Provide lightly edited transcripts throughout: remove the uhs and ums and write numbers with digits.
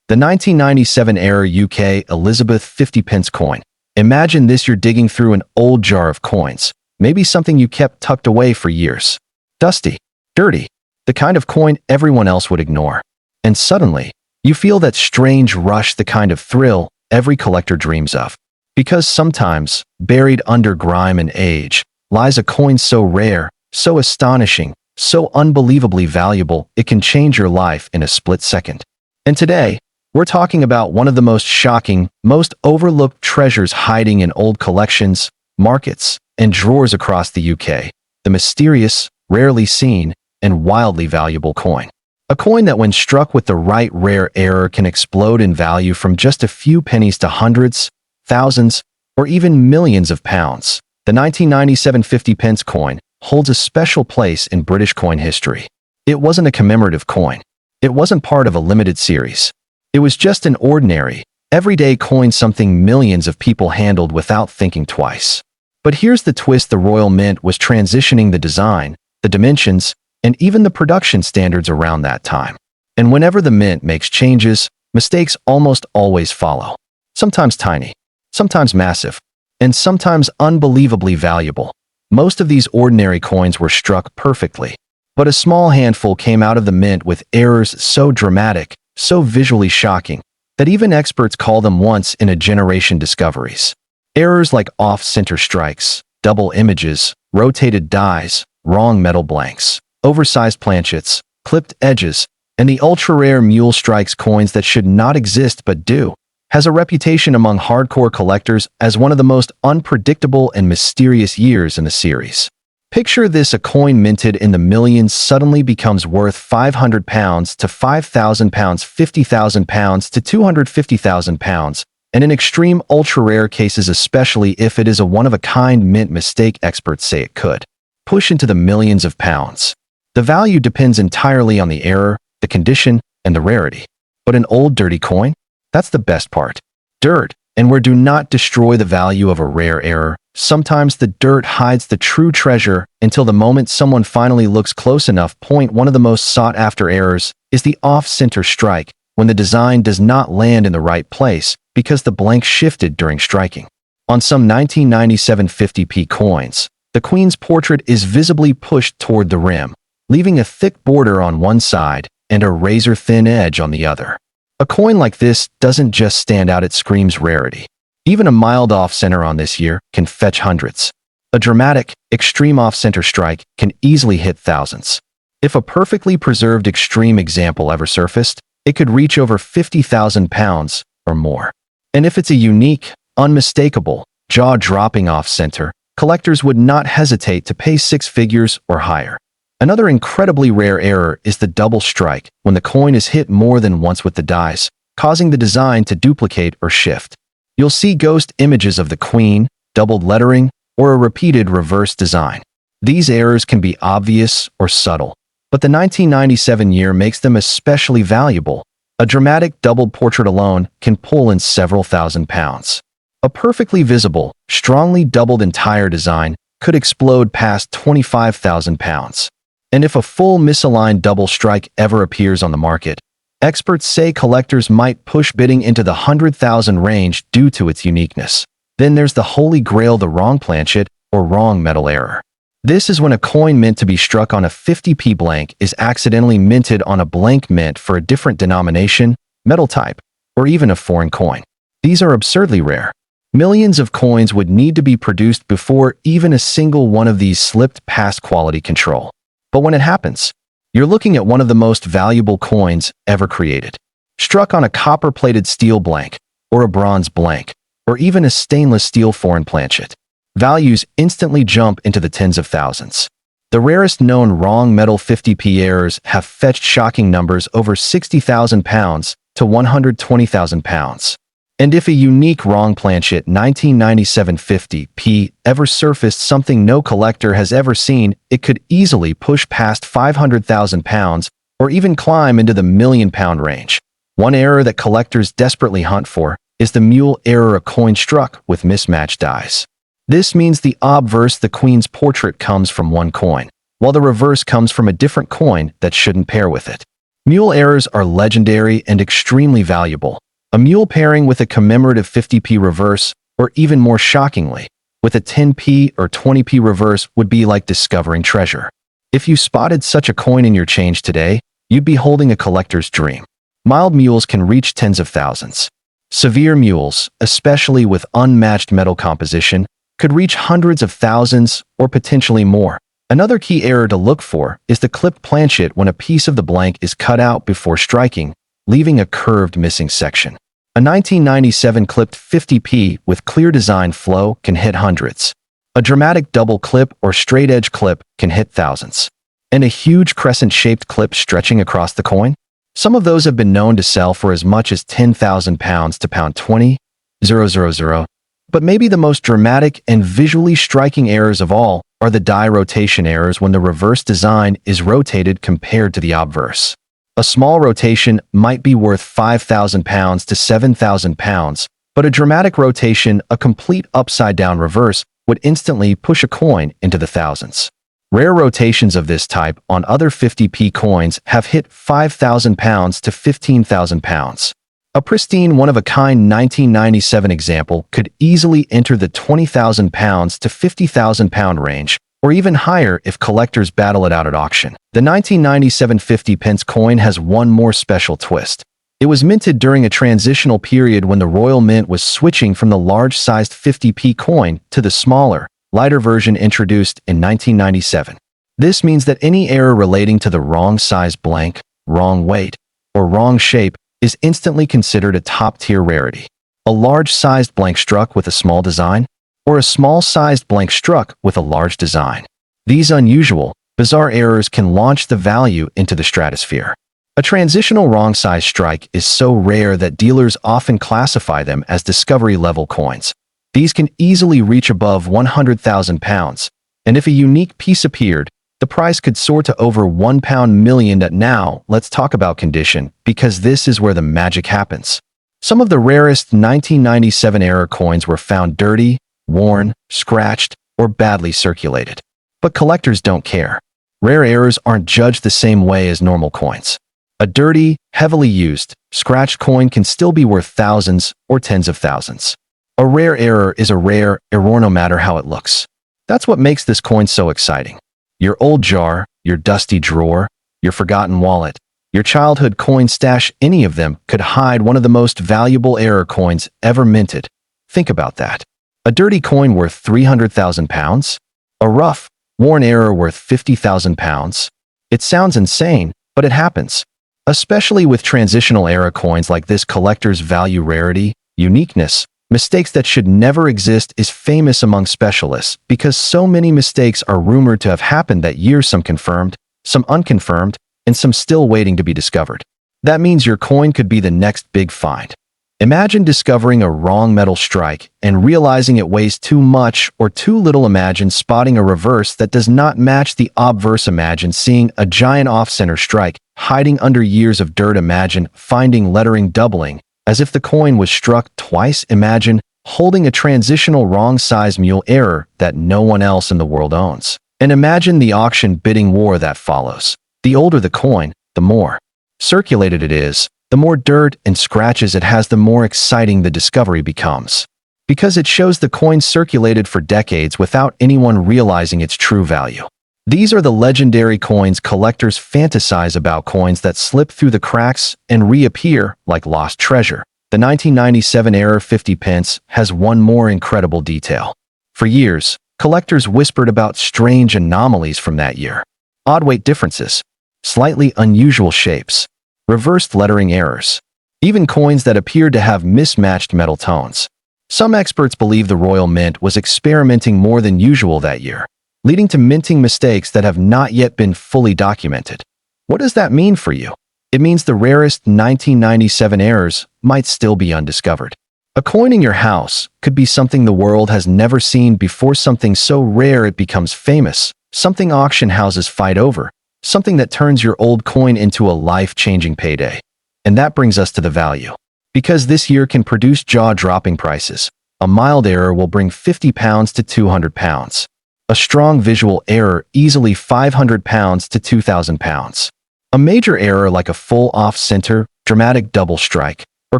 The 1997 era UK Elizabeth 50 pence coin. Imagine this: you're digging through an old jar of coins, maybe something you kept tucked away for years. Dusty, dirty, the kind of coin everyone else would ignore. And suddenly, you feel that strange rush, the kind of thrill every collector dreams of. Because sometimes, buried under grime and age, lies a coin so rare, so astonishing, so unbelievably valuable, it can change your life in a split second. And today, we're talking about one of the most shocking, most overlooked treasures hiding in old collections, markets, and drawers across the UK, the mysterious, rarely seen, and wildly valuable coin. A coin that, when struck with the right rare air, can explode in value from just a few pennies to hundreds, thousands, or even millions of pounds. The 1997 50 pence coin holds a special place in British coin history. It wasn't a commemorative coin. It wasn't part of a limited series. It was just an ordinary, everyday coin, something millions of people handled without thinking twice. But here's the twist: the Royal Mint was transitioning the design, the dimensions, and even the production standards around that time. And whenever the Mint makes changes, mistakes almost always follow. Sometimes tiny, sometimes massive, and sometimes unbelievably valuable. Most of these ordinary coins were struck perfectly, but a small handful came out of the Mint with errors so dramatic, so visually shocking, that even experts call them once-in-a-generation discoveries. Errors like off-center strikes, double images, rotated dies, wrong metal blanks, oversized planchets, clipped edges, and the ultra-rare Mules strikes, coins that should not exist but do, has a reputation among hardcore collectors as one of the most unpredictable and mysterious years in the series. Picture this: a coin minted in the millions suddenly becomes worth £500 to £5,000, £50,000 to £250,000, and in extreme ultra-rare cases, especially if it is a one-of-a-kind mint mistake, experts say it could push into the millions of pounds. The value depends entirely on the error, the condition, and the rarity. But an old dirty coin? That's the best part. Dirt, and where do not destroy the value of a rare error. Sometimes the dirt hides the true treasure until the moment someone finally looks close enough. One of the most sought-after errors is the off-center strike, when the design does not land in the right place because the blank shifted during striking. On some 1997 50p coins, the Queen's portrait is visibly pushed toward the rim, leaving a thick border on one side and a razor-thin edge on the other. A coin like this doesn't just stand out, it screams rarity. Even a mild off-center on this year can fetch hundreds. A dramatic, extreme off-center strike can easily hit thousands. If a perfectly preserved extreme example ever surfaced, it could reach over £50,000 or more. And if it's a unique, unmistakable, jaw-dropping off-center, collectors would not hesitate to pay six figures or higher. Another incredibly rare error is the double strike, when the coin is hit more than once with the dies, causing the design to duplicate or shift. You'll see ghost images of the Queen, doubled lettering, or a repeated reverse design. These errors can be obvious or subtle, but the 1997 year makes them especially valuable. A dramatic doubled portrait alone can pull in several £1,000s. A perfectly visible, strongly doubled entire design could explode past £25,000. And if a full misaligned double strike ever appears on the market, experts say collectors might push bidding into the 100,000 range due to its uniqueness. Then there's the holy grail, the wrong planchet or wrong metal error. This is when a coin meant to be struck on a 50p blank is accidentally minted on a blank meant for a different denomination, metal type, or even a foreign coin. These are absurdly rare. Millions of coins would need to be produced before even a single one of these slipped past quality control. But when it happens, you're looking at one of the most valuable coins ever created. Struck on a copper-plated steel blank, or a bronze blank, or even a stainless steel foreign planchet, values instantly jump into the tens of thousands. The rarest known wrong metal 50p errors have fetched shocking numbers over £60,000 to £120,000. And if a unique wrong planchet 1997 50p ever surfaced, something no collector has ever seen, it could easily push past £500,000 or even climb into the £1,000,000 range. One error that collectors desperately hunt for is the Mule error, a coin struck with mismatched dies. This means the obverse, the Queen's portrait, comes from one coin, while the reverse comes from a different coin that shouldn't pair with it. Mule errors are legendary and extremely valuable. A mule pairing with a commemorative 50p reverse, or even more shockingly, with a 10p or 20p reverse would be like discovering treasure. If you spotted such a coin in your change today, you'd be holding a collector's dream. Mild mules can reach tens of thousands. Severe mules, especially with unmatched metal composition, could reach hundreds of thousands or potentially more. Another key error to look for is the clipped planchet when a piece of the blank is cut out before striking, leaving a curved missing section. A 1997 clipped 50p with clear design flow can hit hundreds. A dramatic double clip or straight edge clip can hit thousands. And a huge crescent-shaped clip stretching across the coin? Some of those have been known to sell for as much as £10,000 to £20,000. But maybe the most dramatic and visually striking errors of all are the die rotation errors when the reverse design is rotated compared to the obverse. A small rotation might be worth £5,000 to £7,000, but a dramatic rotation, a complete upside-down reverse, would instantly push a coin into the thousands. Rare rotations of this type on other 50p coins have hit £5,000 to £15,000. A pristine one-of-a-kind 1997 example could easily enter the £20,000 to £50,000 range, or even higher if collectors battle it out at auction. The 1997 50p coin has one more special twist. It was minted during a transitional period when the Royal Mint was switching from the large-sized 50p coin to the smaller, lighter version introduced in 1997. This means that any error relating to the wrong size blank, wrong weight, or wrong shape is instantly considered a top-tier rarity. A large-sized blank struck with a small design, or a small-sized blank struck with a large design. These unusual, bizarre errors can launch the value into the stratosphere. A transitional wrong-size strike is so rare that dealers often classify them as discovery-level coins. These can easily reach above £100,000, and if a unique piece appeared, the price could soar to over £1 million. Now, let's talk about condition, because this is where the magic happens. Some of the rarest 1997 error coins were found dirty, worn, scratched, or badly circulated. But collectors don't care. Rare errors aren't judged the same way as normal coins. A dirty, heavily used, scratched coin can still be worth thousands or tens of thousands. A rare error is a rare error no matter how it looks. That's what makes this coin so exciting. Your old jar, your dusty drawer, your forgotten wallet, your childhood coin stash, any of them could hide one of the most valuable error coins ever minted. Think about that. A dirty coin worth £300,000? A rough, worn error worth £50,000? It sounds insane, but it happens. Especially with transitional era coins like this, collectors value rarity, uniqueness. Mistakes that should never exist is famous among specialists because so many mistakes are rumored to have happened that year, some confirmed, some unconfirmed, and some still waiting to be discovered. That means your coin could be the next big find. Imagine discovering a wrong metal strike and realizing it weighs too much or too little. Imagine spotting a reverse that does not match the obverse. Imagine seeing a giant off-center strike hiding under years of dirt. Imagine finding lettering doubling as if the coin was struck twice. Imagine holding a transitional wrong-size mule error that no one else in the world owns. And imagine the auction bidding war that follows. The older the coin, the more circulated it is. The more dirt and scratches it has, the more exciting the discovery becomes. Because it shows the coin circulated for decades without anyone realizing its true value. These are the legendary coins collectors fantasize about, coins that slip through the cracks and reappear like lost treasure. The 1997 era 50p has one more incredible detail. For years, collectors whispered about strange anomalies from that year. Odd weight differences, slightly unusual shapes, reversed lettering errors, even coins that appeared to have mismatched metal tones. Some experts believe the Royal Mint was experimenting more than usual that year, leading to minting mistakes that have not yet been fully documented. What does that mean for you? It means the rarest 1997 errors might still be undiscovered. A coin in your house could be something the world has never seen before, something so rare it becomes famous, something auction houses fight over, something that turns your old coin into a life-changing payday. And that brings us to the value. Because this year can produce jaw-dropping prices, a mild error will bring £50 to £200. A strong visual error easily £500 to £2,000. A major error like a full off-center, dramatic double strike, or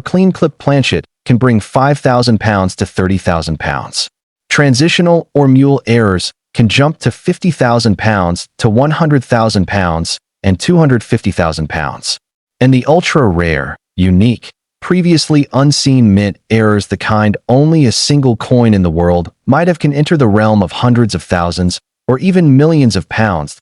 clean clip planchet can bring £5,000 to £30,000. Transitional or mule errors can jump to £50,000 to £100,000 and £250,000. And the ultra-rare, unique, previously unseen mint errors, the kind only a single coin in the world might have, can enter the realm of hundreds of thousands or even millions of pounds.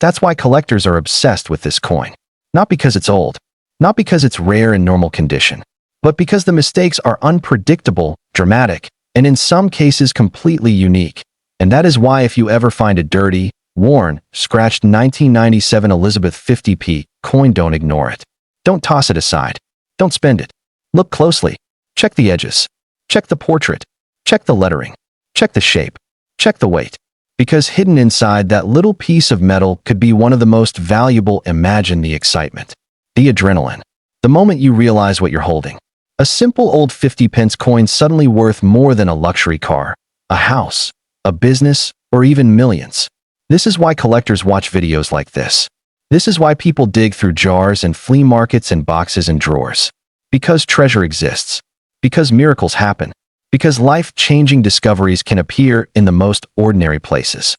That's why collectors are obsessed with this coin. Not because it's old, not because it's rare in normal condition, but because the mistakes are unpredictable, dramatic, and in some cases completely unique. And that is why if you ever find a dirty, worn, scratched 1997 Elizabeth 50p coin, don't ignore it. Don't toss it aside. Don't spend it. Look closely. Check the edges. Check the portrait. Check the lettering. Check the shape. Check the weight. Because hidden inside that little piece of metal could be one of the most valuable. Imagine the excitement, the adrenaline, the moment you realize what you're holding. A simple old 50p coin suddenly worth more than a luxury car, a house, a business, or even millions. This is why collectors watch videos like this. This is why people dig through jars and flea markets and boxes and drawers. Because treasure exists. Because miracles happen. Because life-changing discoveries can appear in the most ordinary places.